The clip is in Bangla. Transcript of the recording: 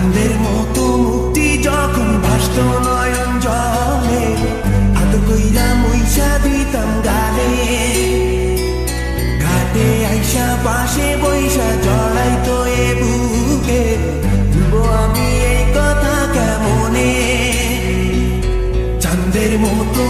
চাঁদের মতো মুক্তি যখন ভাসত নয়ন জলে, আদর কইরা মইসা দিতাম গালে। ঘাটে আইসা পাশে বইসা জড়াইতো এ বুকে, ভুলবো আমি এই কথা কেমনে। চাঁদের মতো